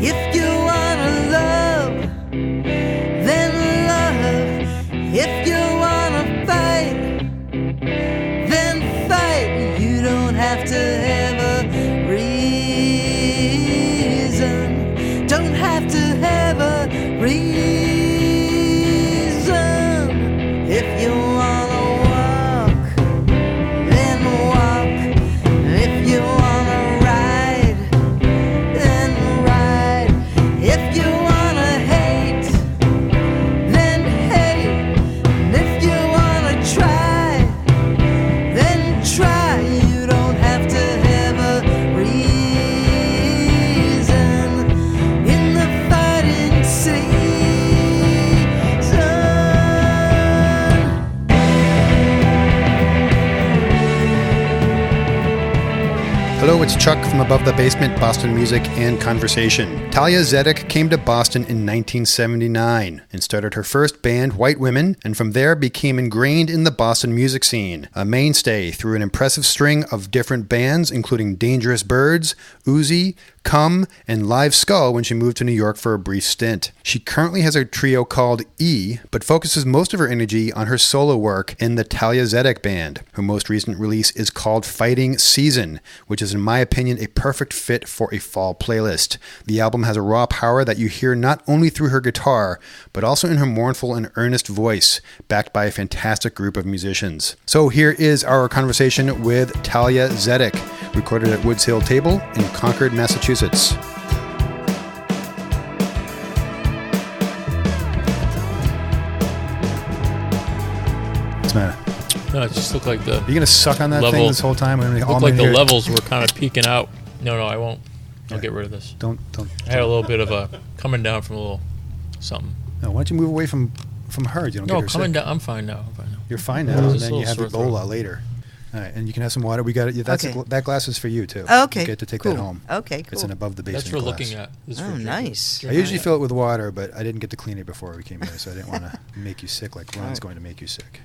If you wanna love, then love. If you wanna fight, then fight. You don't have to have a reason. Don't have to have a reason. If you wanna walk, then walk. If you wanna ride, then ride. If you wanna hate, then hate. And if you wanna try, then try. You don't have to have a reason in the fighting season. Hello, it's Chuck from Above the Basement, Boston Music and Conversation. Thalia Zedek came to Boston in 1979 and started her first band, White Women, and from there became ingrained in the Boston music scene, a mainstay through an impressive string of different bands, including Dangerous Birds, Uzi, Come, and Live Skull when she moved to New York for a brief stint. She currently has a trio called E, but focuses most of her energy on her solo work in the Thalia Zedek Band. Her most recent release is called Fighting Season, which is in my opinion a perfect fit for a fall playlist. The album has a raw power that you hear not only through her guitar, but also in her mournful and earnest voice, backed by a fantastic group of musicians. So here is our conversation with Thalia Zedek, recorded at Woods Hill Table in Concord, Massachusetts. What's the matter? No, it just looked like the. Are you gonna suck on that level, thing this whole time? It looked like the levels were kind of peeking out. No, I won't. I'll get rid of this. Don't. I had a little bit of a coming down from a little something. No, why don't you move away from her? You don't get her coming sick. down. I'm fine now. You're fine now, and then you have Ebola later. All right, and you can have some water. We got it. That glass is for you too. Oh, okay. You get to take Cool. that home. Okay, cool. It's an above the basement That's for glass. looking at. This is for Oh, drinking. nice. I usually fill it with water, but I didn't get to clean it before we came here, so I didn't want to make you sick like Ron's going to make you sick.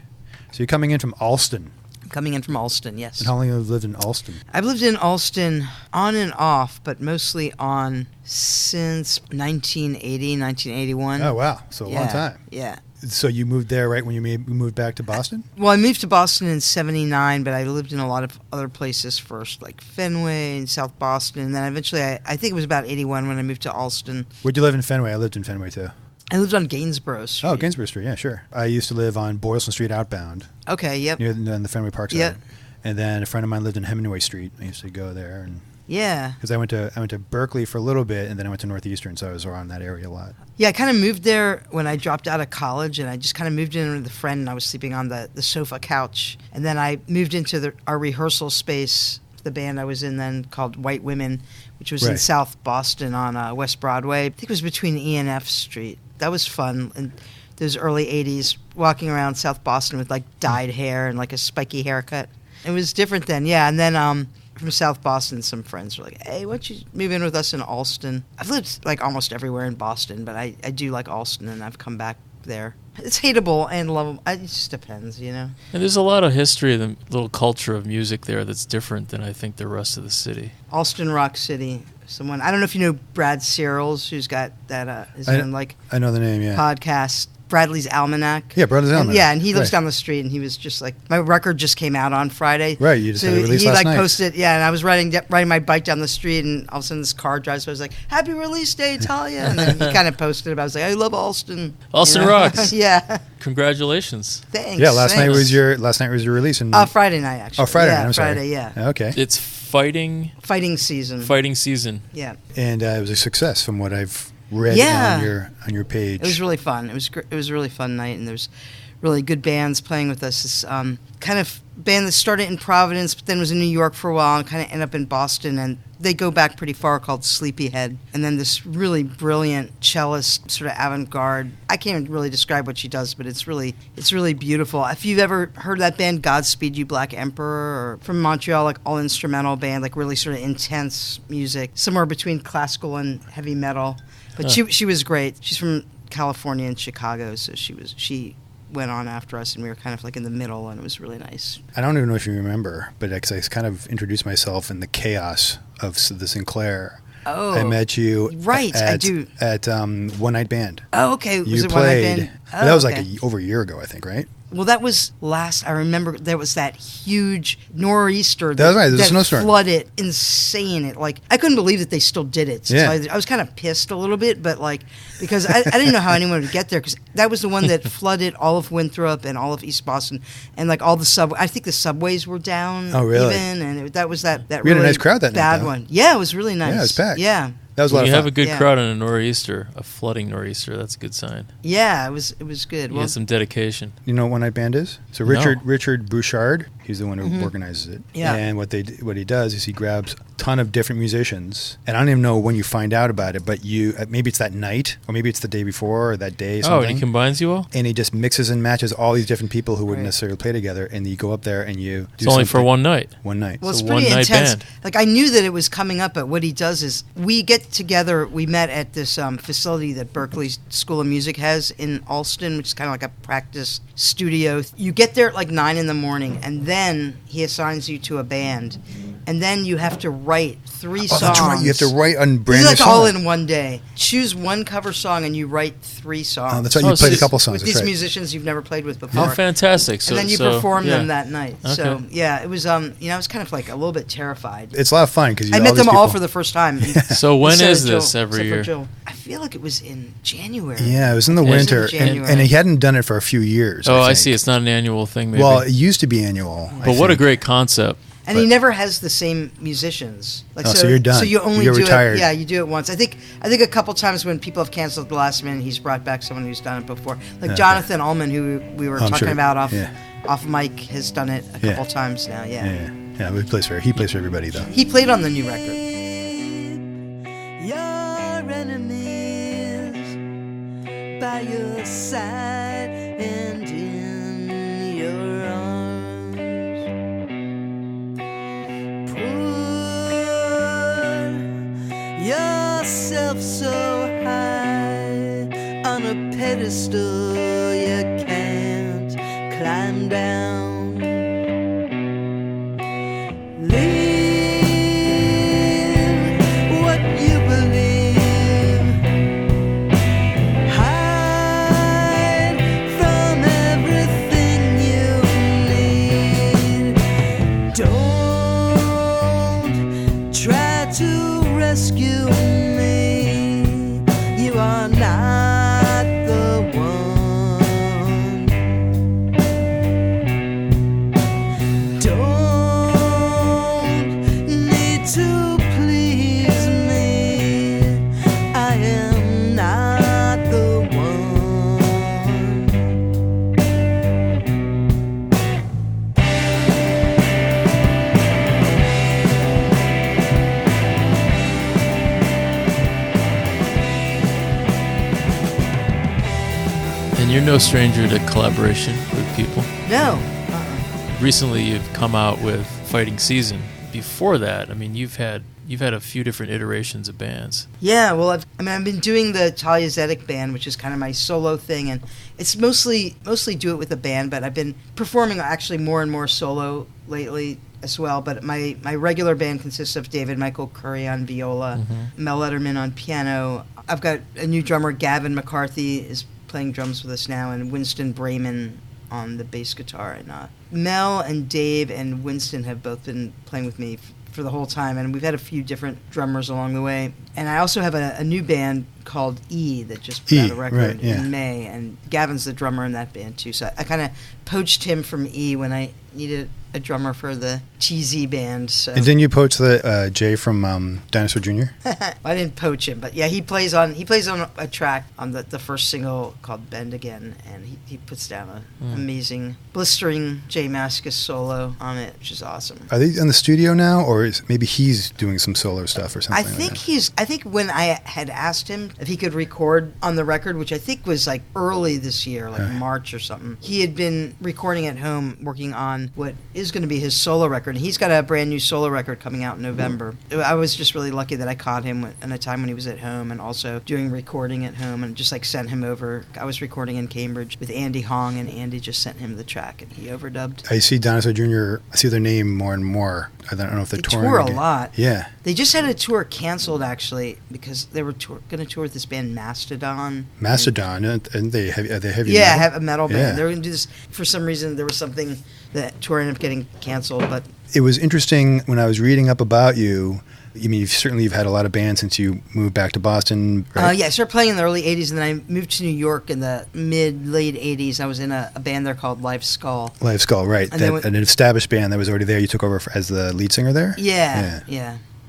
So you're coming in from Alston. I'm coming in from Alston, yes. And how long have you lived in Alston? I've lived in Alston on and off, but mostly on since 1980, 1981. Oh, wow. So a long time. Yeah. So you moved there right when you moved back to Boston? Well, I moved to Boston in 79, but I lived in a lot of other places first, like Fenway and South Boston. And then eventually, I think it was about 81 when I moved to Alston. Where'd you live in Fenway? I lived in Fenway, too. I lived on Gainsborough Street. Oh, Gainsborough Street. Yeah, sure. I used to live on Boylston Street outbound. Okay, yep. Near the Fenway Park side. Yep. And then a friend of mine lived in Hemingway Street. I used to go there and... Yeah. Because I went to Berkeley for a little bit, and then I went to Northeastern, so I was around that area a lot. Yeah, I kind of moved there when I dropped out of college, and I just kind of moved in with a friend, and I was sleeping on the sofa couch. And then I moved into our rehearsal space, the band I was in then called White Women, which was in South Boston on West Broadway. I think it was between E and F Street. That was fun. And those early 80s, walking around South Boston with like dyed hair and like a spiky haircut. It was different then, yeah. And then from South Boston, some friends were like, hey, why don't you move in with us in Alston? I've lived like almost everywhere in Boston, but I do like Alston, and I've come back there. It's hateable and lovable. It just depends, you know? And there's a lot of history of the little culture of music there that's different than I think the rest of the city. Alston Rock City. I don't know if you know Brad Searles, who's got that his own like I know the name, yeah. podcast, Bradley's Almanac. Yeah, Bradley's Almanac. And he lives down the street, and he was just like, my record just came out on Friday. Right, you just had a release he last like night. posted, and I was riding my bike down the street, and all of a sudden this car drives, so I was like, happy release day, Thalia. And then he kind of posted about it. I was like, I love Alston. Alston rocks. Yeah. Congratulations. Thanks. Yeah, last night was your release. Friday night, actually. Oh, Friday yeah, night, I'm sorry. Friday, yeah. Okay. It's Fighting Season. Fighting Season. Yeah. And it was a success from what I've read on your page. It was really fun. It was a really fun night, and there was really good bands playing with us. This kind of band that started in Providence, but then was in New York for a while, and kind of ended up in Boston. And they go back pretty far, called Sleepyhead. And then this really brilliant cellist, sort of avant-garde. I can't really describe what she does, but it's really beautiful. If you've ever heard that band, Godspeed You Black Emperor, or from Montreal, like all instrumental band, like really sort of intense music, somewhere between classical and heavy metal. But she was great. She's from California and Chicago, so she went on after us, and we were kind of like in the middle, and it was really nice. I don't even know if you remember, but I kind of introduced myself in the chaos of the Sinclair. Oh, I met you I do. at One Night Band. Oh, okay. You it played. One Night Band? That was okay. like over a year ago, I think, right? Well, that was last. I remember there was that huge nor'easter That was right. There was a that snowstorm. flooded, insane. It I couldn't believe that they still did it. So Yeah. I was kind of pissed a little bit, but because I didn't know how anyone would get there, because that was the one that flooded all of Winthrop and all of East Boston, and like all the I think the subways were down. Oh, really? Even, and that was that We really had a nice crowd that night, bad though. one. Yeah, it was really nice. Yeah, it was packed. Yeah. That was a lot When of you fun. have a good Yeah. crowd on a nor'easter, a flooding nor'easter, that's a good sign. Yeah, it was good. You get some dedication. You know what One Night Band is? So Richard Bouchard, he's the one who organizes it. Yeah. And what he does is he grabs a ton of different musicians, and I don't even know when you find out about it, but maybe it's that night, or maybe it's the day before, or that day. Oh, and he combines you all? And he just mixes and matches all these different people who wouldn't Right. necessarily play together, and you go up there and you do It's only for something. one night. One night. Well, It's it's a pretty one-night intense. band. Like, I knew that it was coming up, but what he does is we get together. We met at this facility that Berkeley School of Music has in Alston, which is kind of like a practice studio. You get there at like 9 in the morning, and then he assigns you to a band, and then you have to write 3 songs. Oh, that's right. You have to write on brand It's new like songs. all in one day. Choose one cover song, and you write 3 songs. Oh, that's right. Oh, You so played a it's couple songs. with That's these right. musicians you've never played with before. Oh, fantastic. So, And then you so, perform yeah. them that night. Okay. So yeah, it was I was kind of like a little bit terrified. It's a lot of fun because I met them all for the first time. So when Except is for this Jill- every except for year? Jill. I feel like it was in January. Yeah, it was in the It was winter, in January. and he hadn't done it for a few years. Oh, I think. see. It's not an annual thing, maybe. Well, it used to be annual. I but what a think. great concept. And he never has the same musicians. Like, Oh, so you're done. So you only You're do retired. it. Yeah, you do it once. I think a couple times when people have canceled at the last minute, he's brought back someone who's done it before. Like Okay. Jonathan Ullman, who we were I'm talking sure. about off Yeah. mic, has done it a couple times now. Yeah. Yeah, he plays for everybody though. He played on the new record. Your enemies by your side and in your arms. Put yourself so high on a pedestal you can't climb down. Live what you believe. Hide from everything you need. Don't try to rescue me. You are not the one. Don't need to please me. I am not the one. And you're no stranger to collaboration with people. No. Recently, you've come out with Fighting Season. Before that, I mean, you've had a few different iterations of bands. Yeah, well, I've been doing the Thalia Zedek Band, which is kind of my solo thing, and it's mostly do it with a band, but I've been performing actually more and more solo lately as well. But my regular band consists of David Michael Curry on viola, Mel Letterman on piano. I've got a new drummer, Gavin McCarthy, is playing drums with us now, and Winston Brayman on the bass guitar. And Mel and Dave and Winston have both been playing with me for the whole time, and we've had a few different drummers along the way. And I also have a new band called E that just put out a record right, yeah. in May, and Gavin's the drummer in that band too. So I kind of poached him from E when I needed a drummer for the TZ band. So And didn't you poach the Jay from Dinosaur Jr.? I didn't poach him, but yeah, he plays on a track on the first single called Bend Again, and he puts down an amazing, blistering Jay Mascis solo on it, which is awesome. Are they in the studio now, or maybe he's doing some solo stuff or something? I think when I had asked him if he could record on the record, which I think was like early this year, like March or something, he had been recording at home, working on what is is going to be his solo record. He's got a brand new solo record coming out in November. I was just really lucky that I caught him in a time when he was at home and also doing recording at home and just like sent him over. I was recording in Cambridge with Andy Hong, and Andy just sent him the track and he overdubbed. I see Dinosaur Jr., I see their name more and more. I don't know if they're touring. They tour a again. lot. Yeah. They just had a tour canceled, actually, because they were going to tour with this band Mastodon. Mastodon, and they heavy Yeah, metal? have a metal band. Yeah. They were going to do this. For some reason, there was something that tour ended up getting canceled. But It was interesting when I was reading up about you. I mean, you've had a lot of bands since you moved back to Boston, right? yeah, I started playing in the early 80s, and then I moved to New York in the late 80s. I was in a band there called Live Skull. Live Skull, right. And then An established band that was already there. You took over as the lead singer there? Yeah.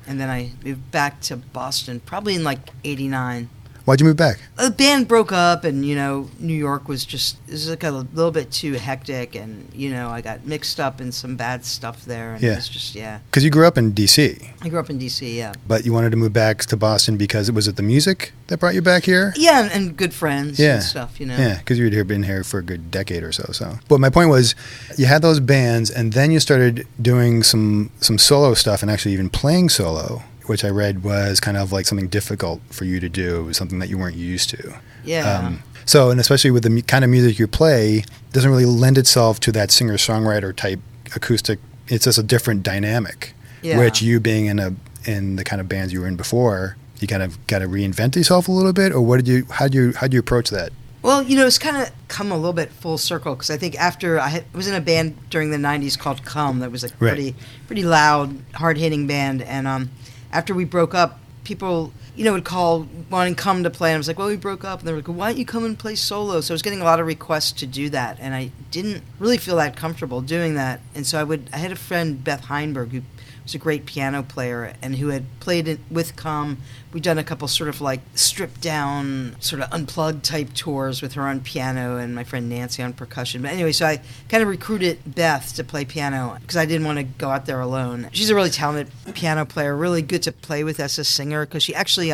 And then I moved back to Boston, probably in like 89. Why'd you move back? The band broke up, and New York was like a little bit too hectic, and I got mixed up in some bad stuff there, and it was just Because you grew up in D.C. I grew up in D.C. Yeah. But you wanted to move back to Boston because was it the music that brought you back here? Yeah, and good friends and stuff. Yeah, because you'd been here for a good decade or so. But my point was, you had those bands, and then you started doing some solo stuff, and actually even playing solo, which I read was kind of like something difficult for you to do, something that you weren't used to. Yeah. And especially with the kind of music you play, doesn't really lend itself to that singer-songwriter type acoustic. It's just a different dynamic. Yeah. Which you being in the kind of bands you were in before, you kind of got to reinvent yourself a little bit, or how do you approach that? Well, it's kind of come a little bit full circle, because I think after I was in a band during the 90s called Come that was a pretty loud, hard-hitting band, and after we broke up, people, would call wanting Come to play, and I was like, well, we broke up, and they were like, why don't you come and play solo? So I was getting a lot of requests to do that, and I didn't really feel that comfortable doing that, and so I had a friend, Beth Heinberg, who was a great piano player and who had played it with Come. We'd done a couple sort of like stripped down, sort of unplugged type tours with her on piano and my friend Nancy on percussion. But anyway, so I kind of recruited Beth to play piano because I didn't want to go out there alone. She's a really talented piano player, really good to play with as a singer, because she actually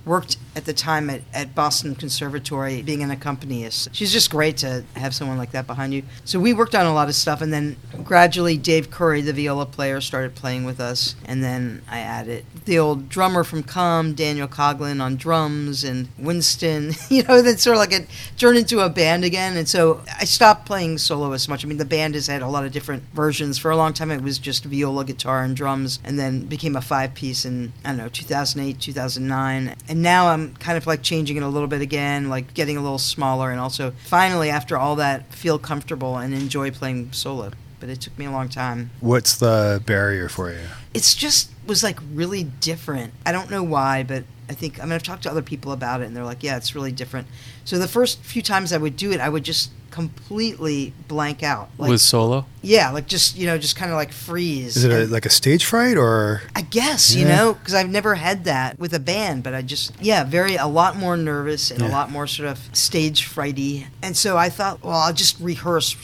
worked at the time at Boston Conservatory being an accompanist. She's just great to have someone like that behind you. So we worked on a lot of stuff, and then gradually Dave Curry, the viola player, started playing with us, and then I added the old drummer from Come, Daniel Coughlin, on drums, and Winston, then sort of like it turned into a band again, and so I stopped playing solo as much. I mean, the band has had a lot of different versions. For a long time it was just viola, guitar, and drums, and then became a 5-piece in, 2008, 2009, and now I'm kind of like changing it a little bit again, like getting a little smaller, and also finally after all that feel comfortable and enjoy playing solo. But it took me a long time. What's the barrier for you? It's just was like really different. I don't know why, but I've talked to other people about it, and they're like, yeah, it's really different. So the first few times I would do it, I would just completely blank out. Like, with solo? Yeah, like just kind of like freeze. Is it like a stage fright, or? I guess, because I've never had that with a band, but a lot more nervous and a lot more sort of stage frighty. And so I thought, well, I'll just rehearse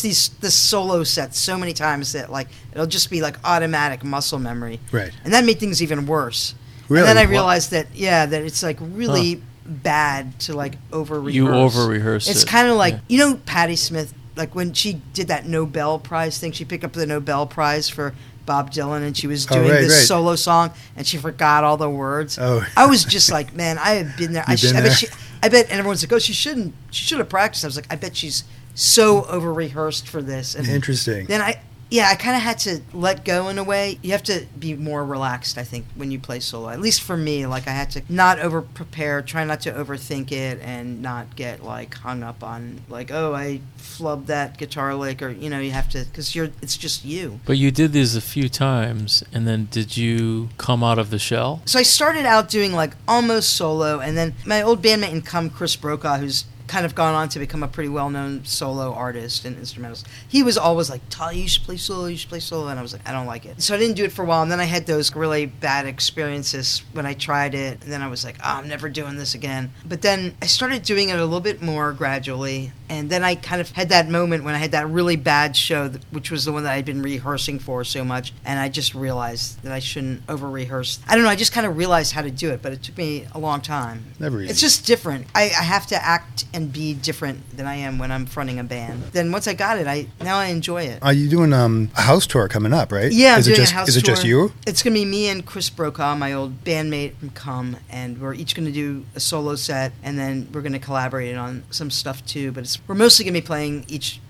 this solo set so many times that like it'll just be like automatic muscle memory. Right. And that made things even worse. Really? And then I realized that it's like really bad to like over-rehearse. You over-rehearsed It's kind of like, Patti Smith, like when she did that Nobel Prize thing, she picked up the Nobel Prize for Bob Dylan, and she was doing this solo song, and she forgot all the words. Oh. I was just like, man, I have been there. I bet, and everyone's like, oh, she should have practiced. I was like, I bet she's so over-rehearsed for this. And Interesting. then I kind of had to let go in a way. You have to be more relaxed, I think, when you play solo. At least for me, like I had to not over-prepare, try not to overthink it, and not get like hung up on like, oh, I flubbed that guitar lick, or you have to, because it's just you. But you did these a few times, and then did you come out of the shell? So I started out doing like almost solo, and then my old bandmate in Come, Chris Brokaw, who's kind of gone on to become a pretty well-known solo artist and instrumentalist. He was always like, Thalia, you should play solo, and I was like, I don't like it. So I didn't do it for a while, and then I had those really bad experiences when I tried it, and then I was like, oh, I'm never doing this again. But then I started doing it a little bit more gradually, and then I kind of had that moment when I had that really bad show, which was the one that I'd been rehearsing for so much, and I just realized that I shouldn't over-rehearse. I don't know, I just kind of realized how to do it, but it took me a long time. Never easy. It's just different. I have to act and be different than I am when I'm fronting a band. Then once I got it, I enjoy it. Are you doing a house tour coming up, right? Yeah, I'm is it doing just, a house Is it just tour. you? It's going to be me and Chris Brokaw, my old bandmate from Cum, and we're each going to do a solo set, and then we're going to collaborate on some stuff too. But we're mostly going to be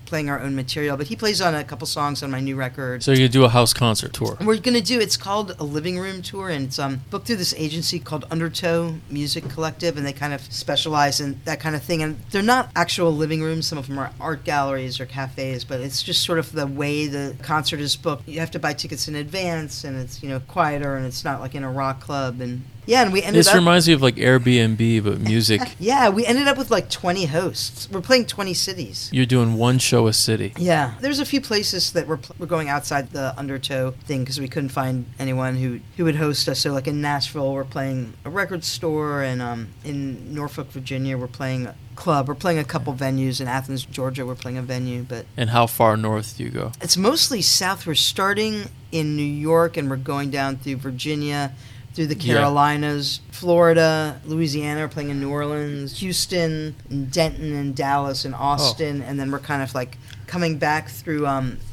playing our own material, but he plays on a couple songs on my new record. So you do a house concert tour. And we're going to do, it's called a living room tour, and it's booked through this agency called Undertow Music Collective, and they kind of specialize in that kind of thing. And they're not actual living rooms. Some of them are art galleries or cafes, but it's just sort of the way the concert is booked. You have to buy tickets in advance, and it's, quieter, and it's not like in a rock club. And yeah, and we ended up... This reminds me of like Airbnb, but music. Yeah, we ended up with like 20 hosts. We're playing 20 cities. You're doing one show a city. Yeah, there's a few places that we're going outside the Undertow thing because we couldn't find anyone who would host us. So like in Nashville, we're playing a record store, and in Norfolk, Virginia, we're playing a club. We're playing a couple venues. In Athens, Georgia, we're playing a venue. But And how far north do you go? it's mostly south. We're starting in New York, and we're going down through Virginia, through the Carolinas, Florida, Louisiana, we're playing in New Orleans, Houston, and Denton, and Dallas, and Austin, and then we're kind of like coming back through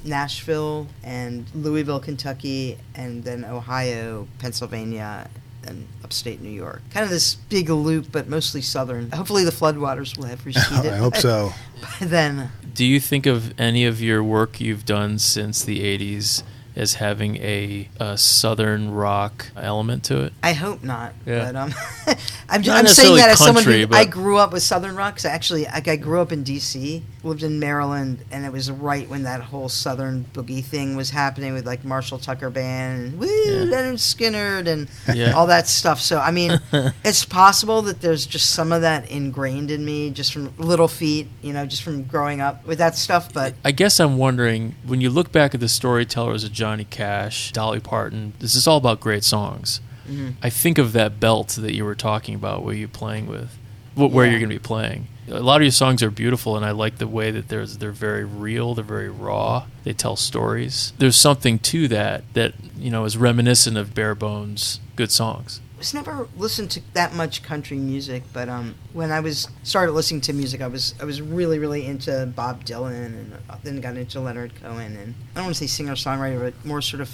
Nashville and Louisville, Kentucky, and then Ohio, Pennsylvania, and upstate New York. Kind of this big loop, but mostly southern. Hopefully the floodwaters will have receded. I hope so. By then. Do you think of any of your work you've done since the 80s as having a southern rock element to it? I hope not. Yeah. But I'm saying necessarily that as someone country, who but- I grew up with southern rock. 'Cause I grew up in D.C., lived in Maryland, and it was right when that whole southern boogie thing was happening with like Marshall Tucker Band and Leonard Skinner and Yeah. all that stuff. So I mean, it's possible that there's just some of that ingrained in me just from Little Feat, just from growing up with that stuff. But I guess I'm wondering, when you look back at the storytellers of Johnny Cash, Dolly Parton, this is all about great songs. mm-hmm. I think of that belt that you were talking about where you're playing with, where Yeah. you're going to be playing. A lot of your songs are beautiful, and I like the way that they're very real, they're very raw, they tell stories. There's something to that is reminiscent of bare bones good songs. I was never listened to that much country music, but when I started listening to music, I was really, really into Bob Dylan, and then got into Leonard Cohen, and I don't want to say singer-songwriter, but more sort of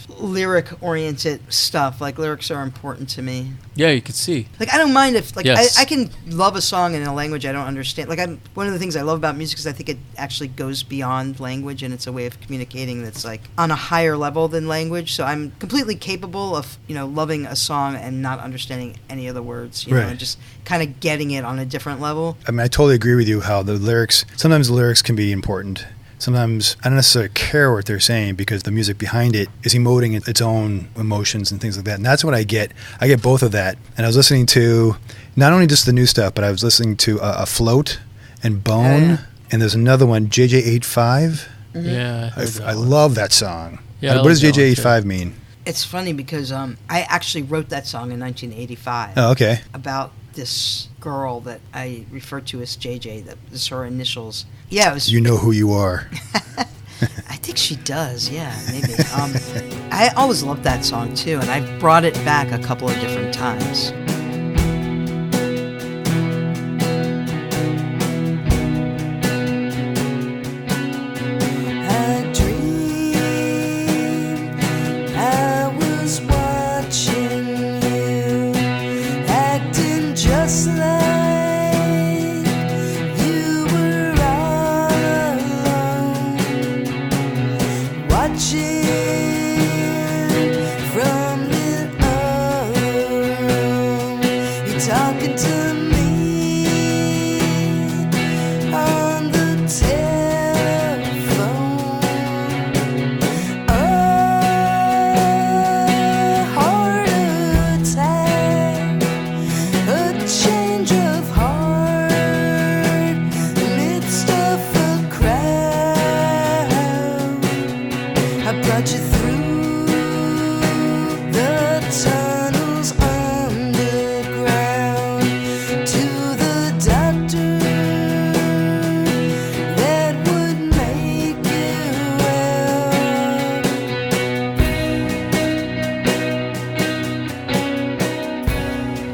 lyric-oriented stuff. Like, lyrics are important to me. Yeah, you could see. Like, I don't mind if, like, Yes. I can love a song in a language I don't understand. Like, one of the things I love about music is I think it actually goes beyond language, and it's a way of communicating that's, like, on a higher level than language. So I'm completely capable of, loving a song and not understanding any of the words, Right. and just kind of getting it on a different level. I mean, I totally agree with you how sometimes the lyrics can be important. Sometimes I don't necessarily care what they're saying because the music behind it is emoting its own emotions and things like that. And that's what I get. I get both of that. And I was listening to not only just the new stuff, but I was listening to Afloat and Bone. Yeah. And there's another one, JJ85. Mm-hmm. Yeah, I heard that I one. love that song. Yeah, I What does like that one, JJ85 mean? It's funny because I actually wrote that song in 1985 Oh, okay. about this girl that I refer to as JJ. That is her initials. Yeah, it was. You know who you are. I think she does. Yeah, maybe. I always loved that song too, and I've brought it back a couple of different times. I dreamed I was watching you, acting just like you were all alone, watching from the other room.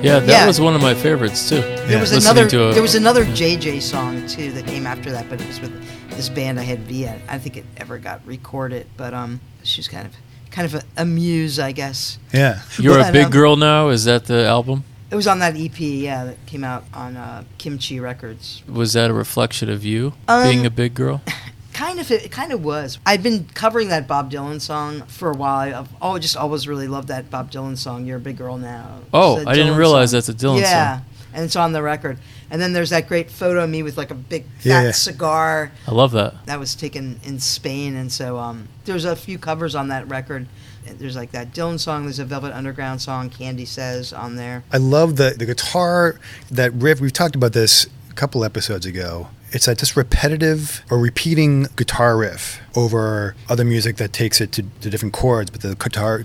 Yeah, that Yeah. was one of my favorites too. There was Listening another. to There was another JJ song too that came after that, but it was with this band I had via. I don't think it ever got recorded, but she's kind of a muse, I guess. Yeah. You're Well, a Big and, Girl Now. Is that the album? It was on that EP, yeah, that came out on Kimchi Records. Was that a reflection of you Um, being a big girl? It kind of was. I'd been covering that Bob Dylan song for a while. I've just always really loved that Bob Dylan song, You're a Big Girl Now. Oh, It's a I didn't Dylan realize song. that's a Dylan Yeah, song. and it's on the record. And then there's that great photo of me with like a big fat Yeah. cigar. I love that. That was taken in Spain, and so there's a few covers on that record. There's like that Dylan song. There's a Velvet Underground song, Candy Says, on there. I love the guitar, that riff. We've talked about this a couple episodes ago. It's that just repetitive or repeating guitar riff over other music that takes it to different chords, but the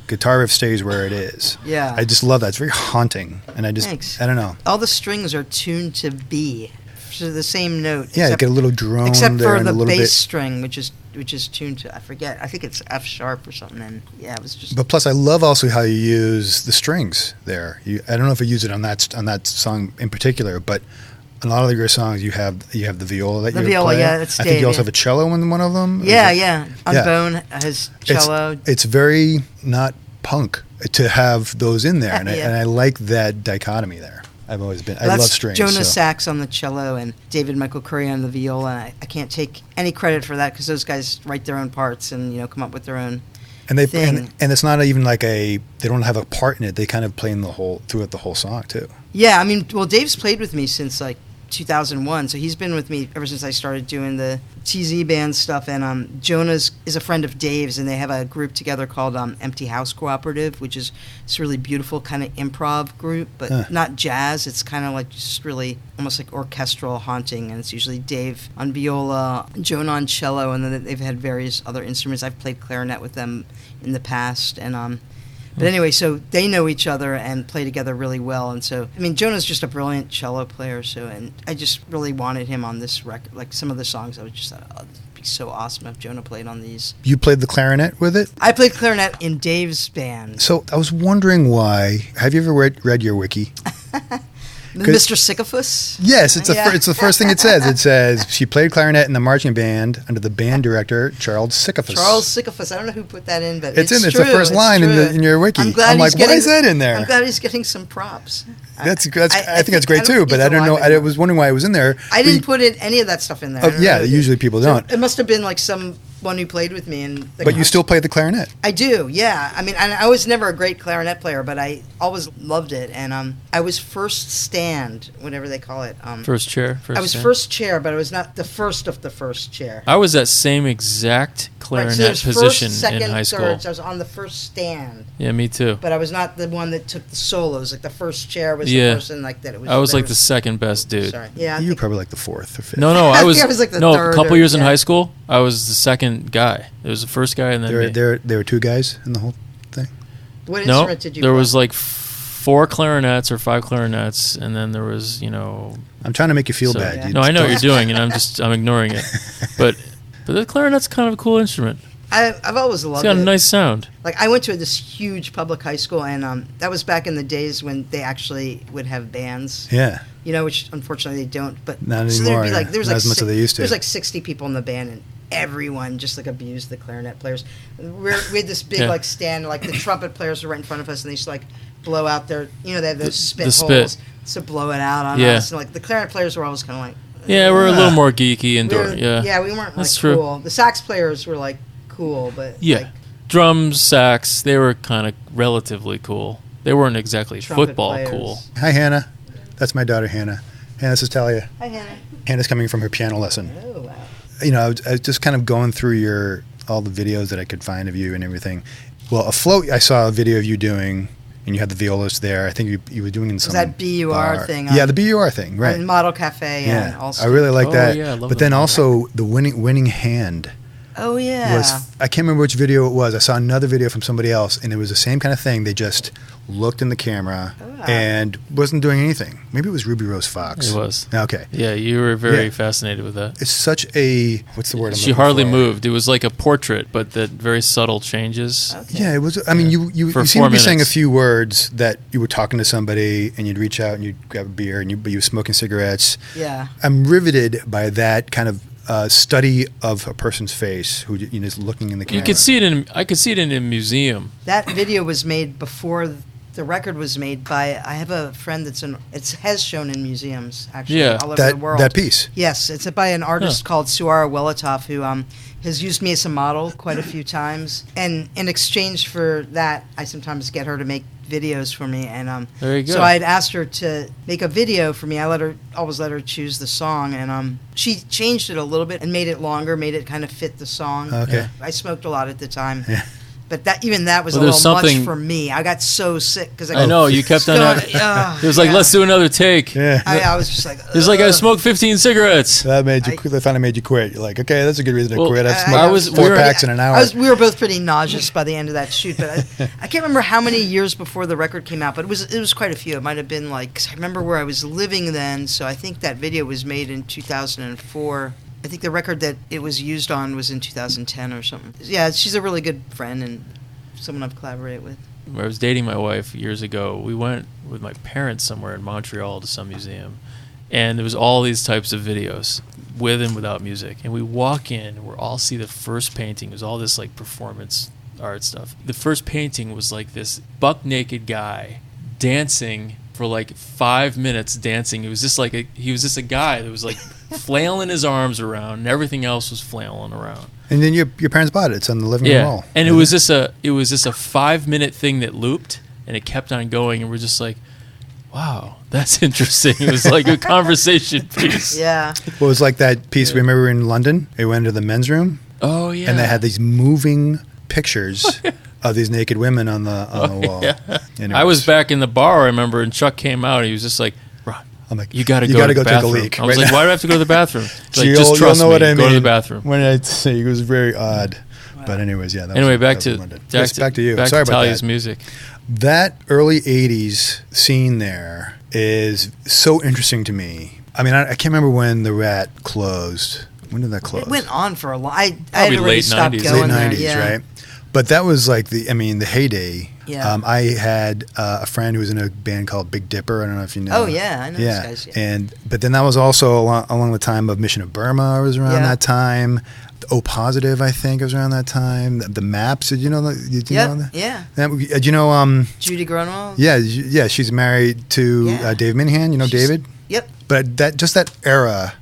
guitar riff stays where it is. Yeah. I just love that. It's very haunting, and Thanks. I don't know. All the strings are tuned to B, so the same note. Yeah, you get a little drone except there for and the a little bass bit. string, which is tuned to, I forget. I think it's F sharp or something. And yeah, it was just. But plus, I love also how you use the strings there. I don't know if you use it on that song in particular, but a lot of your songs you have the viola that The you viola, play. yeah, that's I think Dave, you also yeah. have a cello in one of them. Yeah, yeah. On Yeah. Bone has cello. It's very not punk to have those in there, and, Yeah. I like that dichotomy there. I love That's strings. Jonas so. Sachs on the cello and David Michael Curry on the viola. And I can't take any credit for that because those guys write their own parts and come up with their own. And they thing. and it's not even like they don't have a part in it. They kind of play throughout the whole song too. Yeah, I mean, well, Dave's played with me since like 2001, so he's been with me ever since I started doing the TZ band stuff. And Jonas is a friend of Dave's, and they have a group together called Empty House Cooperative, which is this really beautiful kind of improv group, but not jazz. It's kind of like just really almost like orchestral haunting, and it's usually Dave on viola, Jonah on cello, and then they've had various other instruments. I've played clarinet with them in the past, and but anyway, so they know each other and play together really well. And so, I mean, Jonah's just a brilliant cello player. So, and I just really wanted him on this record. Like some of the songs, I was just thought, oh, it'd be so awesome if Jonah played on these. You played the clarinet with it? I played clarinet in Dave's band. So I was wondering why. Have you ever read your wiki? Mr. Sisyphus? Yes, it's Yeah. it's the first thing it says. It says she played clarinet in the marching band under the band director Charles Sisyphus. Charles Sisyphus. I don't know who put that in, but It's in. It's true. the first It's line true. in your wiki. I'm glad I'm he's like, why getting, is that in there? I'm glad he's getting some props. I think that's great too, but he's I don't know. alive I anymore. was wondering why it was in there. I didn't put any of that stuff in there. Oh, I don't yeah, know who did. usually people So don't. it must have been like someone who played with me. But you still played the clarinet. I do, yeah. I mean, I was never a great clarinet player, but I always loved it. And I was first stand, whatever they call it. First chair. I was stand. first chair, but I was not the first of the first chair. I was that same exact Right, clarinet so there's position first, second, in high school. third, so I was on the first stand, Yeah, me too. but I was not the one that took the solos. Like the first chair was Yeah. the person like that. It was. I was there like the second best dude. Sorry, yeah. I You were think- probably like the fourth or fifth. No, I I was. think I was like the no, third a couple or- years in yeah. high school, I was the second guy. There was the first guy, and then me. There were two guys in the whole thing. What No, instrument did you? there play? was like 4 clarinets or 5 clarinets, and then there was I'm trying to make you feel so- bad. Yeah. You No, I know what don't- you're doing, and I'm ignoring it. But the clarinet's kind of a cool instrument. I've always It's loved got it. a nice sound. Like I went to this huge public high school, and that was back in the days when they actually would have bands. Yeah. Which unfortunately they don't. But Not so anymore, there'd be like yeah. there was Not like as much as they used to. There was like 60 people in the band, and everyone just like abused the clarinet players. We had this big Yeah. like stand, like the trumpet players were right in front of us, and they used to like blow out their, they have those spit the holes spit. to blow it out on Yeah. us. And like the clarinet players were always kind of like. Yeah, we're a Ah. little more geeky and we were- yeah. we weren't That's like true. cool. The sax players were like cool, but Yeah. like, Drums, sax, they were kind of relatively cool. They weren't exactly trumpet football players. cool. Hi, Hannah. That's my daughter, Hannah. Hannah, this is Thalia. Hi, Hannah. Hannah's coming from her piano lesson. Oh wow. I was just kind of going through all the videos that I could find of you and everything. Well, Afloat, I saw a video of you doing, and you had the violist there. I think you were doing in some that BUR bar. thing Yeah, on- the BUR thing, right? Model Cafe and Yeah, also I really like Oh, that. yeah, I love but that then one. also the winning hand Oh yeah. I can't remember which video it was. I saw another video from somebody else, and it was the same kind of thing. They just looked in the camera and wasn't doing anything. Maybe it was Ruby Rose Fox. It was. Okay. Yeah, you were very fascinated with that. It's such a, what's the word I'm She looking hardly for? moved. It was like a portrait, but the very subtle changes. Okay. Yeah, it was. I mean, you For seem 4 to be saying a minutes. few words that you were talking to somebody, and you'd reach out and you'd grab a beer, and you were smoking cigarettes. Yeah. I'm riveted by that kind of study of a person's face who is looking in the camera. You could see it in. I could see it in a museum. That video was made before the record was made by. I have a friend it has shown in museums actually Yeah. all over the world. that piece. Yes, it's by an artist called Suara Welitov who has used me as a model quite a few times, and in exchange for that, I sometimes get her to make videos for me, and There you go. so I'd asked her to make a video for me. I always let her choose the song, and she changed it a little bit and made it longer, made it kind of fit the song. Okay. I smoked a lot at the time. Yeah. But that was Well, a there's little much something- for me. I got so sick because I know you kept on. It was like, let's do another take. Yeah. I was just like, It was like I smoked 15 cigarettes. That made you. They finally made you quit. You're like, okay, that's a good reason to Well, quit. I've I smoked was- 4 packs in an hour. We were both pretty nauseous by the end of that shoot, but I can't remember how many years before the record came out, but it was quite a few. It might have been like, 'cause I remember where I was living then, so I think that video was made in 2004. I think the record that it was used on was in 2010 or something. Yeah, she's a really good friend and someone I've collaborated with. When I was dating my wife years ago, we went with my parents somewhere in Montreal to some museum, and there was all these types of videos with and without music. And we walk in, and we all see the first painting. It was all this like performance art stuff. The first painting was like this buck naked guy dancing for like 5 minutes dancing. It was just like he was just a guy that was like flailing his arms around, and everything else was flailing around. And then your parents bought it. It's on the living room wall. And it was just a 5-minute thing that looped, and it kept on going, and we're just like, wow, that's interesting. It was like a conversation piece. Yeah. Well, it was like that piece. Remember in London, they went into the men's room, Oh yeah. and they had these moving pictures of these naked women on the wall. Yeah. And it I was back in the bar, I remember, and Chuck came out. And he was just like, "Ron, I'm like, you got to you go gotta to the go take a bathroom." leak I was right like, now. "Why do I have to go to the bathroom?" He's like, You'll just trust know me. what I Go to the mean bathroom. When I say it was very odd. But anyways, yeah. That Anyway, was, back that to was London. Yes, back to you. Back Sorry to about Thalia's that. music. That early 80s scene there is so interesting to me. I mean, I can't remember when the Rat closed. When did that close? It went on for a long. I had Probably already late stopped 90s. going Late 90s, there. Yeah. right? But that was like the heyday. Yeah. I had a friend who was in a band called Big Dipper. I don't know if you know. Oh yeah, I know those guys. Yeah. But then that was also along the time of Mission of Burma. Was around Yeah. that time. O Positive, I think, was around that time. The Maps. Did you know that? Did you know that? Yeah. Do you know? Judy Grunwald. Yeah. She's married to Yeah. Dave Minahan. You know David. Yep. But that era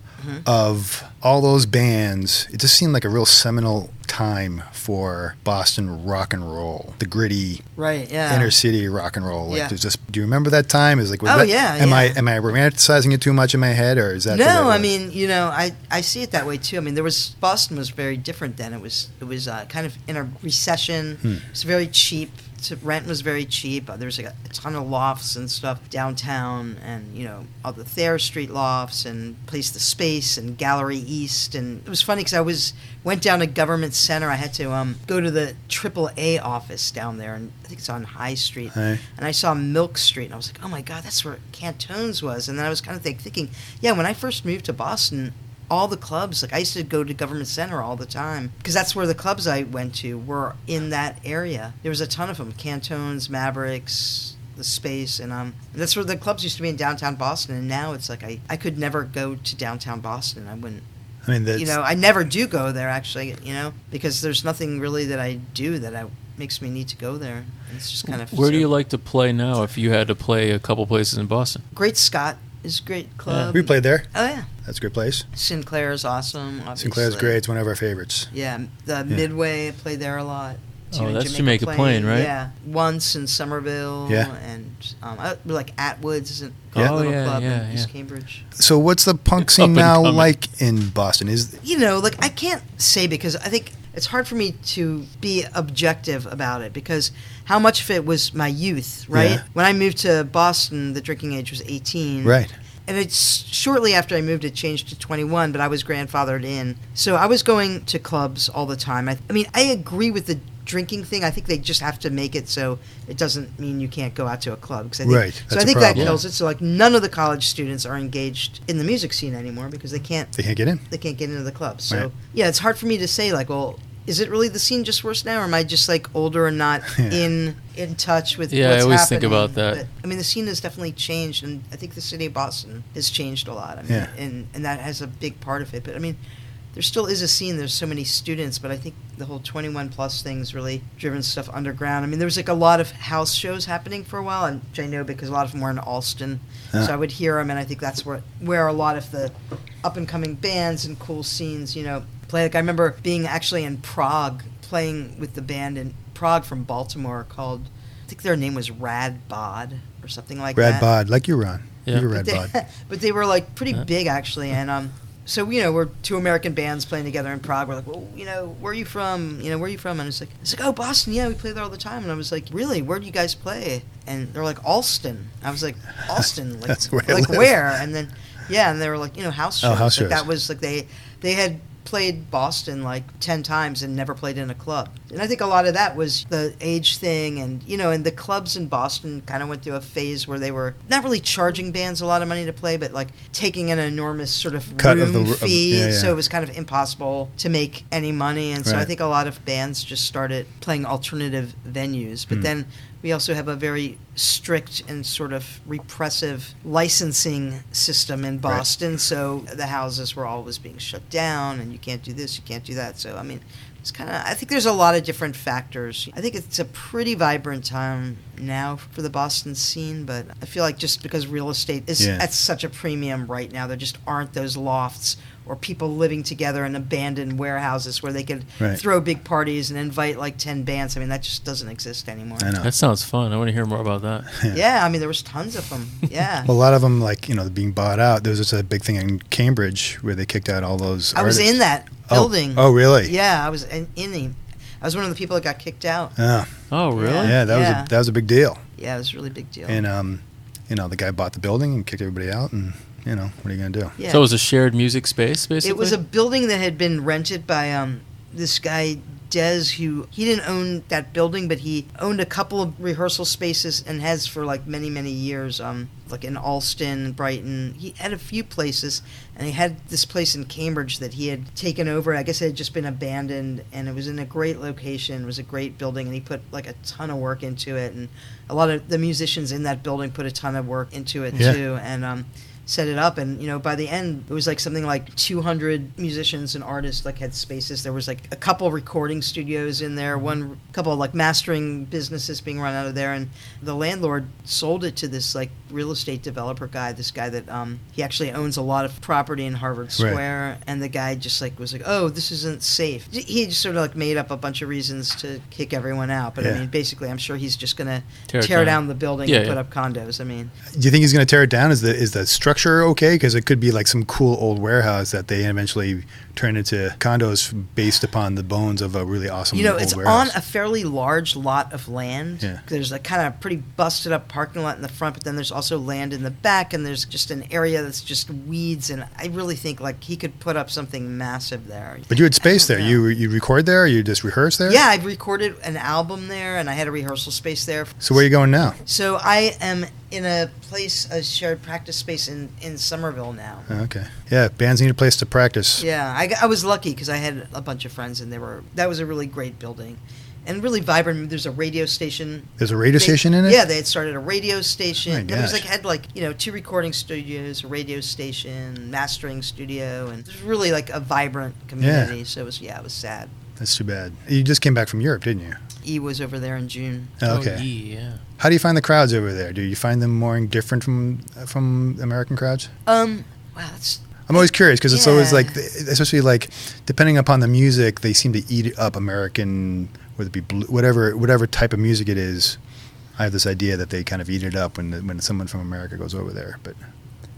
of all those bands, it just seemed like a real seminal time for Boston rock and roll, the gritty Right. Yeah. inner city rock and roll. Like, Yeah. there's just. Do you remember that time? Is like, was Oh, that, yeah, Am yeah. I romanticizing it too much in my head, or is that the way it No, I was? mean, I see it that way too. I mean, Boston was very different then. It was kind of in a recession. It was very cheap. Rent was very cheap. There was like a ton of lofts and stuff downtown, and all the Thayer Street lofts and Place the Space and Gallery East. And it was funny because went down to Government Center. I had to go to the AAA office down there, and I think it's on High Street. Hey. And I saw Milk Street, and I was like, oh my God, that's where Cantones was. And then I was kind of thinking, yeah, when I first moved to Boston, all the clubs, like I used to go to Government Center all the time because that's where the clubs I went to were in that area. There was a ton of them, Cantones, Mavericks, the Space, and that's where the clubs used to be in downtown Boston. And now it's like I could never go to downtown Boston. I wouldn't. I mean, that's, I never do go there actually. Because there's nothing really that I do that makes me need to go there. It's just kind of. Where do you like to play now? If you had to play a couple places in Boston, Great Scott is a great club. we played there. Oh yeah. That's a great place. Sinclair's awesome. Obviously. Sinclair's great. It's one of our favorites. Yeah, the Midway, I played there a lot. Oh, in that's Jamaica Plain, right? Yeah, once in Somerville. Yeah. And like Atwood's is a Yeah. little Oh, club yeah, in East yeah. Cambridge. So what's the punk Up scene and now coming. like in Boston? I can't say because I think it's hard for me to be objective about it because how much of it was my youth, right? Yeah. When I moved to Boston, the drinking age was 18. Right. and it's shortly after I moved, it changed to 21, but I was grandfathered in. So I was going to clubs all the time. I mean, I agree with the drinking thing. I think they just have to make it so it doesn't mean you can't go out to a club. 'Cause I think, Right. So That's I think a that problem. kills it. So like none of the college students are engaged in the music scene anymore because they can't They can't get in. into the clubs. So Right. yeah, it's hard for me to say like, well, is it really the scene just worse now, or am I just like older and not in touch with Yeah, I what's always happening? think about that. But, I mean, the scene has definitely changed, and I think the city of Boston has changed a lot. I mean, Yeah. and that has a big part of it. But I mean, there still is a scene. There's so many students, but I think the whole 21 plus thing's really driven stuff underground. I mean, there was like a lot of house shows happening for a while, and which I know because a lot of them were in Alston. Ah. So I would hear them, and I think that's where a lot of the up and coming bands and cool scenes, play. Like I remember being actually in Prague playing with the band in Prague from Baltimore called, I think their name was Rad Bod or something like Rad that. Bod, like you, Ron. Yeah. You're Rad Bod. But they were like pretty big actually, and so we're two American bands playing together in Prague. We're like, well, where are you from? Where are you from? And it's like, oh, Boston. Yeah, we play there all the time. And I was like, really? Where do you guys play? And they're like, Alston. I was like, Alston, like, That's where I like live. where? And then and they were like, house shows. Oh, house Like, shows. that was like they had played Boston like 10 times and never played in a club. And I think a lot of that was the age thing, and and the clubs in Boston kind of went through a phase where they were not really charging bands a lot of money to play, but like taking an enormous sort of Cut of room the- fee, yeah. so it was kind of impossible to make any money. And so I Right. think a lot of bands just started playing alternative venues. But then we also have a very strict and sort of repressive licensing system in Boston. So the houses were always being shut down, and you can't do this, you can't do that. So, I mean, it's kind of, I think there's a lot of different factors. I think it's a pretty vibrant time now for the Boston scene, but I feel like just because real estate is at such a premium right now, there just aren't those lofts or people living together in abandoned warehouses where they could throw big parties and invite like 10 bands. I mean, that just doesn't exist anymore. I know. That sounds fun. I want to hear more about that. Yeah, I mean, there was tons of them. Yeah. Well, a lot of them, like, being bought out. There was just a big thing in Cambridge where they kicked out all those I was artists. in that building. Oh, really? Yeah, I was in the. I was one of the people that got kicked out. Yeah. Oh, really? Yeah, that was a big deal. Yeah, it was a really big deal. And the guy bought the building and kicked everybody out, and what are you going to do? Yeah. So it was a shared music space, basically? It was a building that had been rented by this guy Des, who he didn't own that building, but he owned a couple of rehearsal spaces and has for like many, many years. Like in Alston, Brighton, he had a few places, and he had this place in Cambridge that he had taken over. I guess it had just been abandoned, and it was in a great location. It was a great building, and he put like a ton of work into it, and a lot of the musicians in that building put a ton of work into it too, and set it up. And by the end it was like something like 200 musicians and artists like had spaces. There was like a couple recording studios in there, couple of like mastering businesses being run out of there, and the landlord sold it to this like real estate developer guy, this guy that he actually owns a lot of property in Harvard Square. And the guy just like was like, oh, this isn't safe. He just sort of like made up a bunch of reasons to kick everyone out, but I mean, basically I'm sure he's just gonna tear down the building and put up condos. I mean, do you think he's going to tear it down? Is the structure okay? Because it could be like some cool old warehouse that they eventually turn into condos based upon the bones of a really awesome old it's warehouse. on a fairly large lot of land. Yeah. There's a kind of pretty busted up parking lot in the front, but then there's also land in the back, and there's just an area that's just weeds, and I really think like he could put up something massive there. But you had space there. know. You record there, or you just rehearse there? Yeah, I've recorded an album there, and I had a rehearsal space there. So where are you going now? So I am in a shared practice space in Somerville now. Oh, okay. Yeah, bands need a place to practice. Yeah, I was lucky because I had a bunch of friends, and that was a really great building. And really vibrant. There's a radio station. There's a radio station in it? Yeah, they had started a radio station. My And it was gosh. had 2 recording studios, a radio station, mastering studio, and it was really like a vibrant community. Yeah. So it was sad. That's too bad. You just came back from Europe, didn't you? E was over there in June. Oh, okay. Oh, yeah. How do you find the crowds over there? Do you find them more different from American crowds? Wow, that's I'm always curious because it's always Yeah. like, especially like depending upon the music, they seem to eat up American, whether it be whatever type of music it is. I have this idea that they kind of eat it up when someone from America goes over there. But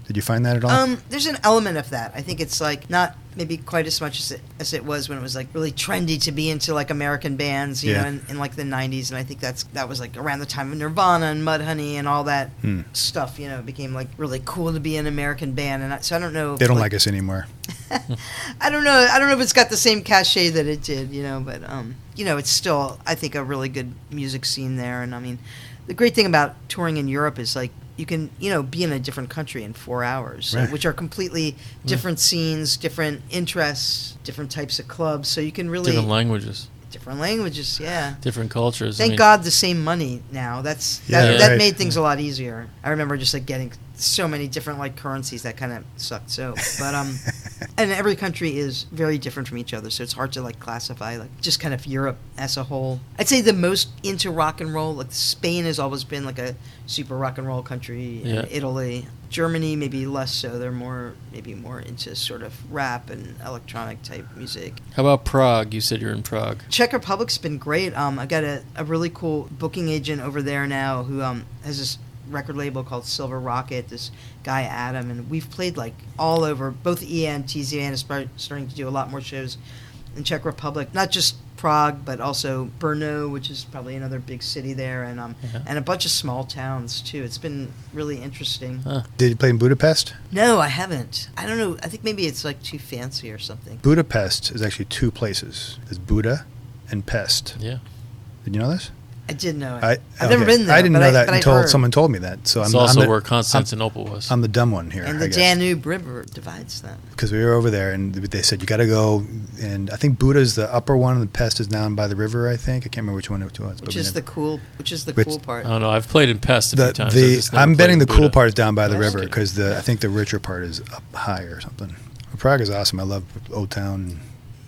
Did you find that at all? There's an element of that. I think it's like not maybe quite as much as it was when it was like really trendy to be into like American bands, you know, in like the 90s. And I think that was like around the time of Nirvana and Mudhoney and all that stuff, you know. It became like really cool to be an American band. And so I don't know. They don't like us anymore. I don't know. I don't know if it's got the same cachet that it did, you know, but you know, it's still, I think, a really good music scene there. And I mean, the great thing about touring in Europe is like you can, you know, be in a different country in 4 hours, right. which are completely different scenes, different interests, different types of clubs. So you can really Different languages. Different languages, yeah. Different cultures. Thank God the same money now. That right. made things a lot easier. I remember just like getting so many different like currencies that kind of sucked. So, but and every country is very different from each other, so it's hard to like classify like just kind of Europe as a whole. I'd say the most into rock and roll, like Spain has always been like a super rock and roll country. Yeah. And Italy, Germany maybe less so. They're maybe more into sort of rap and electronic type music. How about Prague? You said you're in Prague. Czech Republic's been great. I got a really cool booking agent over there now who has this record label called Silver Rocket, this guy Adam, and we've played like all over. Both EA and TZN is starting to do a lot more shows in Czech Republic, not just Prague, but also Brno, which is probably another big city there, and and a bunch of small towns too. It's been really interesting. Huh. Did you play in Budapest? No, I haven't. I don't know. I think maybe it's like too fancy or something. Budapest is actually two places. There's Buda and Pest. Yeah. Did you know this? I did know it. I've never been there. I didn't know that but until I've heard. someone told me that. So It's I'm also the, where Constantinople was. I'm the dumb one here. And the I guess. Danube River divides them. Because we were over there, and they said you got to go. And I think Buda's the upper one, and the Pest is down by the river. I think I can't remember which one it was. Which is the cool part. I don't know. I've played in Pest a few times. I've just never I'm played betting in the cool Buda. part is down by the That's river good. because I think the richer part is up high or something. Prague is awesome. I love Old Town.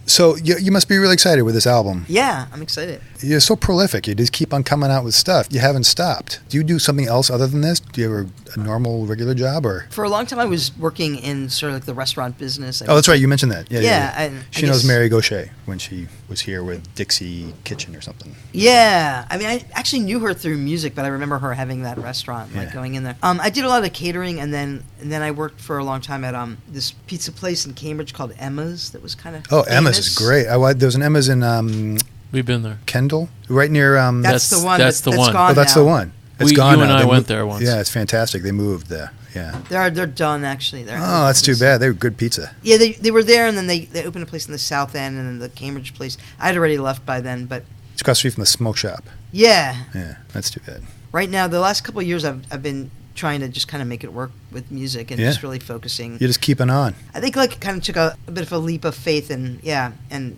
So you must be really excited with this album. Yeah, I'm excited. You're so prolific. You just keep on coming out with stuff. You haven't stopped. Do you do something else other than this? Do you have a normal, regular job? Or For a long time, I was working in sort of like the restaurant business. Oh, that's right. You mentioned that. Yeah. and She I knows guess- Mary Gaucher when she was here with Dixie Kitchen or something. Yeah, I mean, I actually knew her through music, but I remember her having that restaurant, like Yeah. going in there. I did a lot of catering, and then I worked for a long time at this pizza place in Cambridge called Emma's. That was kind of Emma's is great. There was an Emma's in We've been there. Kendall, right near. That's the one. that's the one. Gone Oh, that's now. the one. It's You gone and now. I They went moved- there once. Yeah, it's fantastic. They moved there. Yeah. They're done actually. Oh, that's too bad. They were good pizza. Yeah, they were there, and then they opened a place in the South End, and then the Cambridge place. I had already left by then, but It's across the street from the smoke shop. yeah. Yeah, that's too bad. Right now, the last couple of years, I've been trying to just kind of make it work with music and Yeah. just really focusing. You're just keeping on. I think like kind of took a bit of a leap of faith, and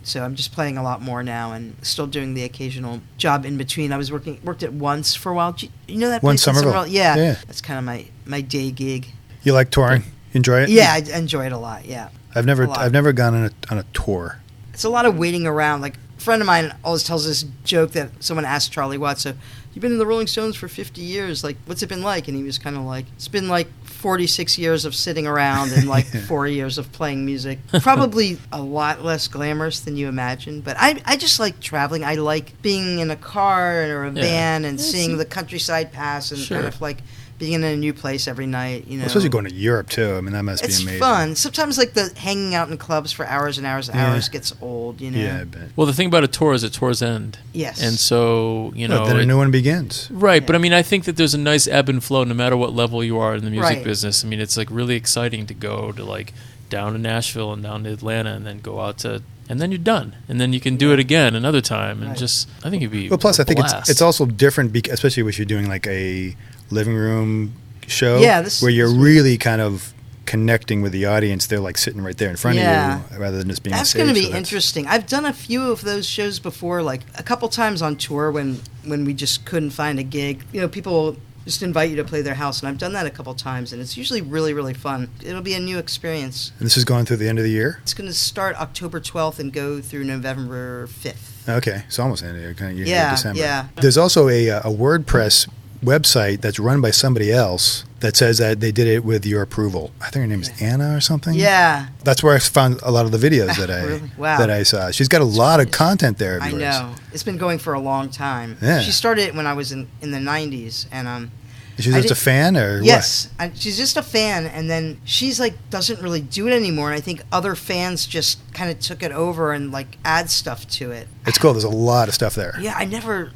so I'm just playing a lot more now, and still doing the occasional job in between. I was worked at Once for a while. Do you know that One place in Somerville. Yeah, Yeah. that's kind of my day gig. You like touring? You enjoy it? Yeah, I enjoy it a lot. Yeah, I've lot. never gone on a tour. it's a lot of waiting around. Like a friend of mine always tells this joke that someone asked Charlie Watts, so you've been in the Rolling Stones for 50 years, like what's it been like? And he was kind of like, it's been like 46 years of sitting around and like 4 years of playing music. Probably a lot less glamorous than you imagine, but I just like traveling. I like being in a car or a van and seeing the countryside pass and Sure. kind of like being in a new place every night, you know. Especially going to Europe too. I mean, that must It's be amazing. fun. Sometimes like the hanging out in clubs for hours and hours and Yeah. hours gets old, you know. Yeah, I bet. Well, the thing about a tour is a tour's end. Yes. And so, Well, then a new one begins. Right, Yeah. but I mean, I think that there's a nice ebb and flow no matter what level you are in the music Right. business. I mean, it's like really exciting to go to like down to Nashville and down to Atlanta and then go out to, and then you're done. And then you can do it again another time. And Right. just, I think it'd be Well, plus a I think blast. it's also different, especially if you're doing like a living room show, Yeah, where you're really kind of connecting with the audience. They're like sitting right there in front Yeah. of you, rather than just being. That's going to be interesting. I've done a few of those shows before, like a couple times on tour when we just couldn't find a gig. You know, people will just invite you to play their house, and I've done that a couple times, and it's usually really, really fun. It'll be a new experience. And this is going through the end of the year. It's going to start October 12th and go through November 5th. Okay, it's almost the end of the year, kind of Yeah, December. yeah. There's also a WordPress website that's run by somebody else that says that they did it with your approval. I think her name is Anna or something. Yeah, That's where I found a lot of the videos that I Really? Wow. that I saw. She's got a lot of content there of I yours. know. It's been going for a long time. Yeah. She started it when I was in the 90s, and She's just a fan, or yes, she's just a fan, and then she's like doesn't really do it anymore. And I think other fans just kind of took it over and like add stuff to it. It's cool. There's a lot of stuff there. Yeah, I never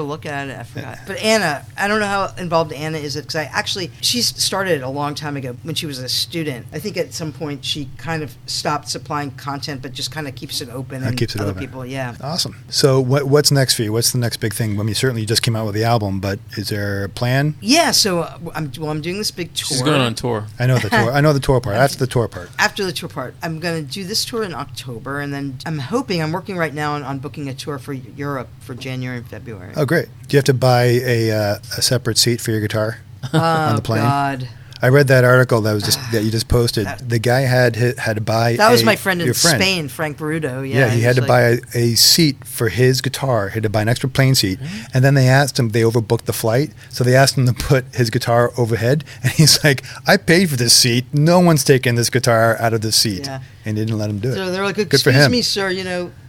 look at it. I forgot. But Anna, I don't know how involved Anna is, because she started a long time ago when she was a student. I think at some point she kind of stopped supplying content, but just kind of keeps it open. And keeps it other open. People, yeah. Awesome. So what's next for you? What's the next big thing? I mean, certainly you just came out with the album, but is there a plan? Yeah, so I'm doing this big tour. She's going on tour. I know the tour. I know the tour part. That's the tour part. After the tour part, I'm going to do this tour in October, and then I'm working right now on booking a tour for Europe for January and February. Oh, great. Do you have to buy a separate seat for your guitar on the plane? Oh, God. I read that article that you just posted. The guy had to buy. That was my friend in Spain, Frank Baruto. Yeah, he had to buy a seat for his guitar. He had to buy an extra plane seat, and then they overbooked the flight, so they asked him to put his guitar overhead, and he's like, "I paid for this seat. No one's taking this guitar out of this seat," and they didn't let him do it. So they're like, Good for him. "Excuse me, sir.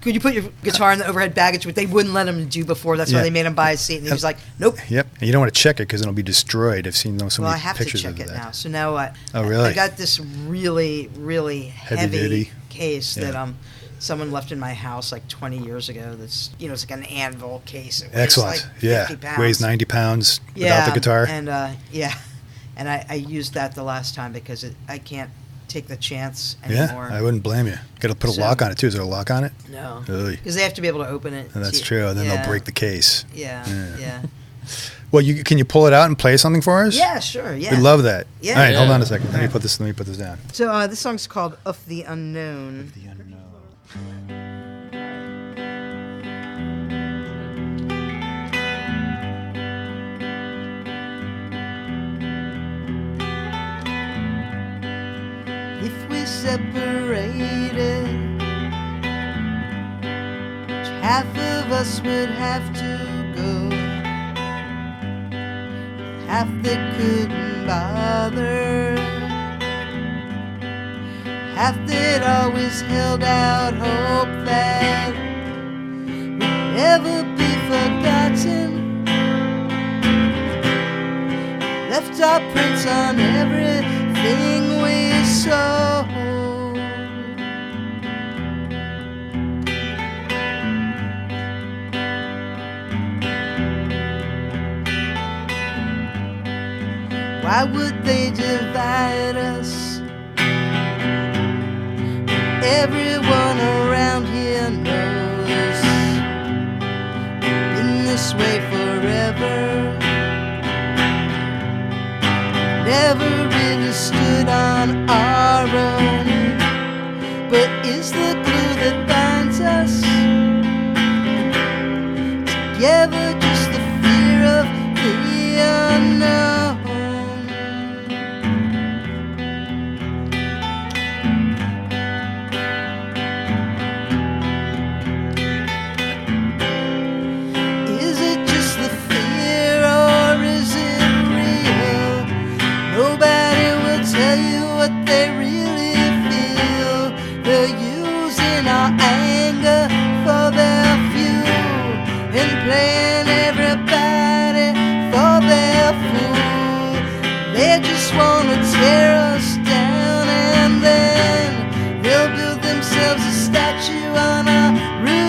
Could you put your guitar in the overhead baggage?" But they wouldn't let him do before. That's why they made him buy a seat, and he was like, "Nope." Yep, and you don't want to check it because it'll be destroyed. I've seen so many I have pictures to check of it that. now. So now really? I got this really, really heavy duty case that someone left in my house like 20 years ago. That's it's like an anvil case. It weighs Excellent. like 50 pounds. Weighs 90 pounds without the guitar. And and I used that the last time because I can't take the chance anymore. Yeah, I wouldn't blame you. Got to put a lock on it too. Is there a lock on it? No, really? Because they have to be able to open it. That's true. And then they'll break the case. Yeah. Well, can you pull it out and play something for us? Yeah, sure. Yeah, We'd love that. Yeah. All right, hold Yeah. on a second. Let me put this down. So this song's called "Of the Unknown." The unknown. If we separated, half of us would have to go. Half that couldn't bother, half that always held out hope that would never be forgotten. Left our prints on everything we saw. Why would they divide us? Everyone around here knows we've been this way forever. Never really stood on our own, but is the glue that binds us together just the fear of the unknown? Is it just the fear or is it real? Nobody will tell you what they really feel. They're using our anger for their fuel and playing everybody for their fool. They just want to tear us down and then they'll build themselves a statue on a ruin.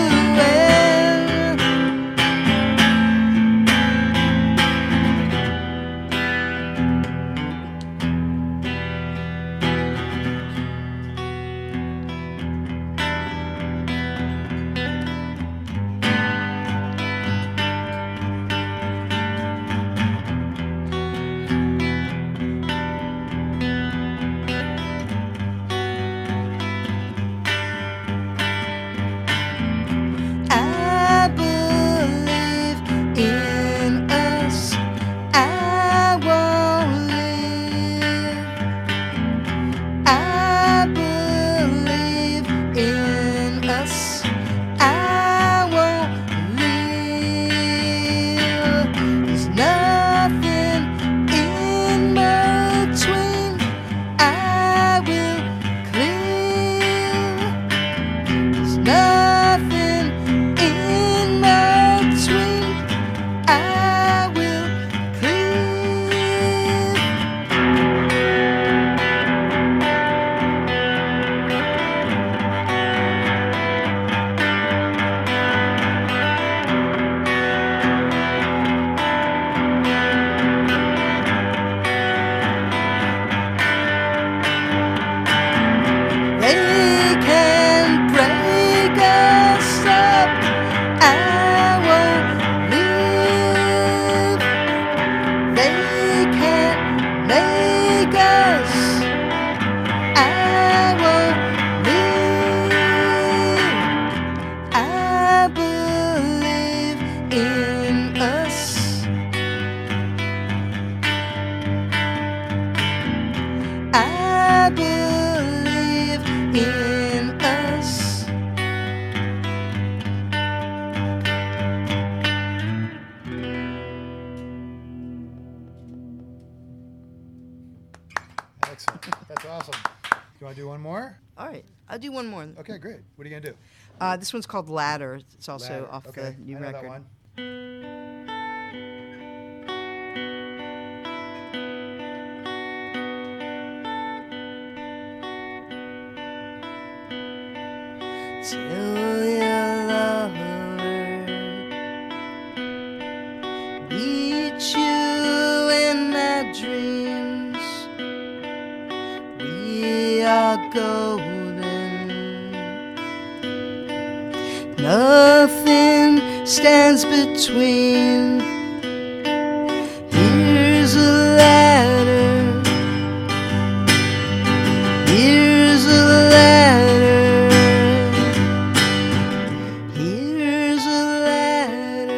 I believe in us. Excellent. That's awesome. You want to do one more? All right, I'll do one more. Okay, great. What are you going to do? This one's called Ladder. It's also Ladder. off Okay, the new I know record. that one. Till your lover meet you in my dreams. We are golden. Nothing stands between. Here's a ladder. Here's a ladder. Here's a ladder.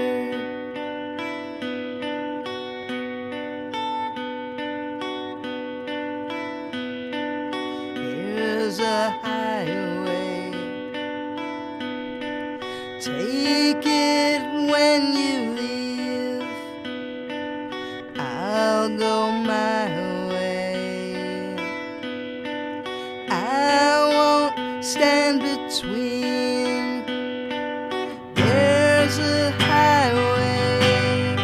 Here's a highway. Take it when you leave. I'll go my way. I won't stand between. There's a highway.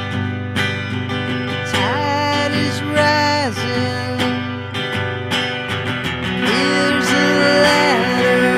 Tide is rising. Here's a ladder.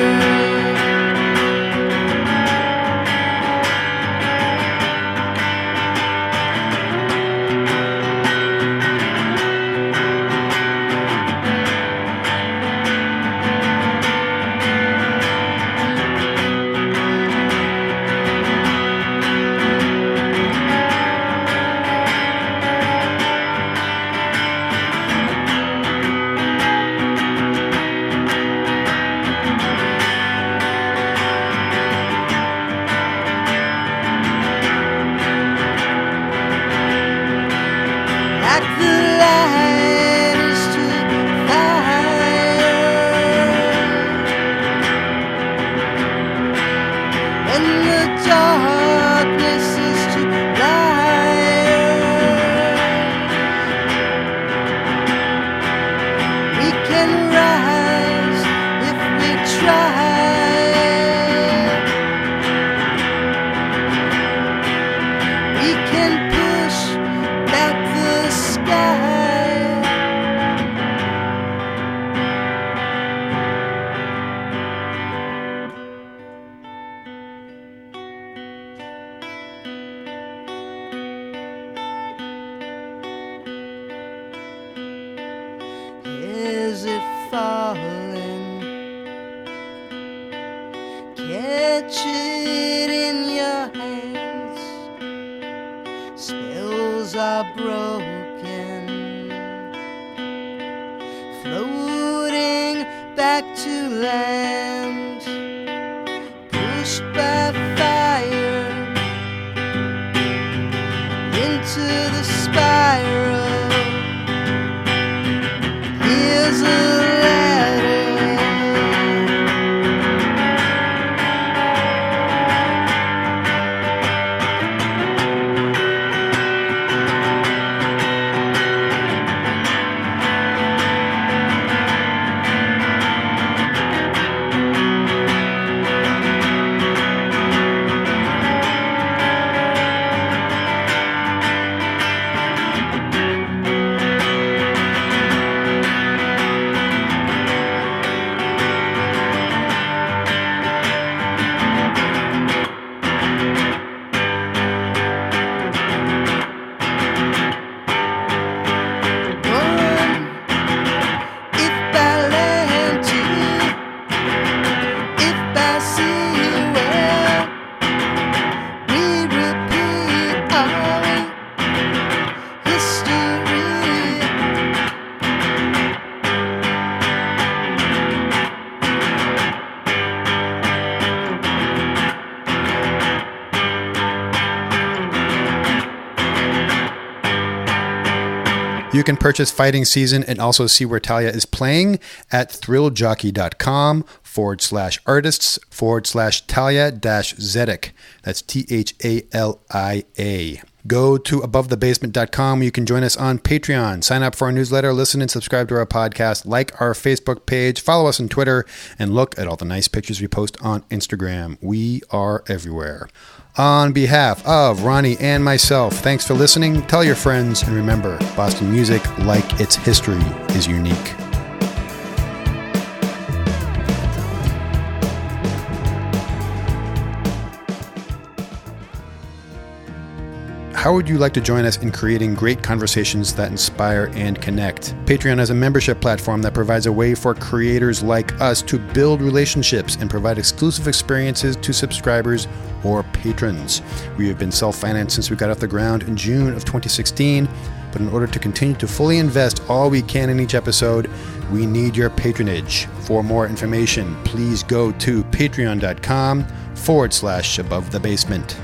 Like the light is to fire, and the darkness is to light. We can rise if we try. We can push back the sky. Is it falling? Catch it in your hands. Spells are broken, floating back to land, pushed by fire into the spiral. Here's a ladder. You can purchase Fighting Season and also see where Thalia is playing at thrilljockey.com/artists/Thalia-Zedek. That's Thalia. Go to abovethebasement.com. You can join us on Patreon. Sign up for our newsletter, listen and subscribe to our podcast, like our Facebook page, follow us on Twitter, and look at all the nice pictures we post on Instagram. We are everywhere. On behalf of Ronnie and myself, thanks for listening. Tell your friends, and remember, Boston music, like its history, is unique. How would you like to join us in creating great conversations that inspire and connect? Patreon is a membership platform that provides a way for creators like us to build relationships and provide exclusive experiences to subscribers or patrons. We have been self-financed since we got off the ground in June of 2016, but in order to continue to fully invest all we can in each episode, we need your patronage. For more information, please go to patreon.com/abovethebasement.